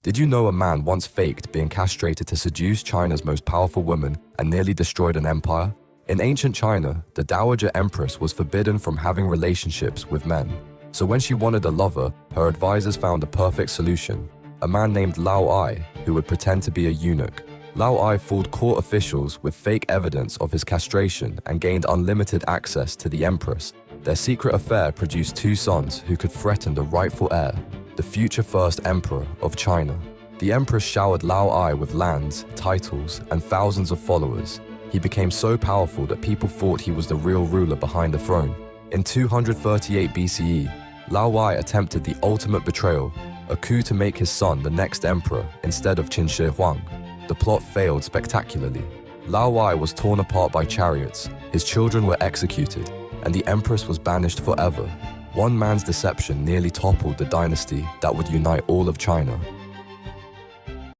Did you know a man once faked being castrated to seduce China's most powerful woman and nearly destroyed an empire? In ancient China, the Dowager Empress was forbidden from having relationships with men. So when she wanted a lover, her advisors found a perfect solution: a man named Lao Ai, who would pretend to be a eunuch. Lao Ai fooled court officials with fake evidence of his castration and gained unlimited access to the empress. Their secret affair produced two sons who could threaten the rightful heir, the future first emperor of China. The empress showered Lao Ai with lands, titles, and thousands of followers. He became so powerful that people thought he was the real ruler behind the throne. In 238 BCE, Lao Ai attempted the ultimate betrayal, a coup to make his son the next emperor instead of Qin Shi Huang. The plot failed spectacularly. Lao Ai was torn apart by chariots, his children were executed, and the empress was banished forever. One man's deception nearly toppled the dynasty that would unite all of China.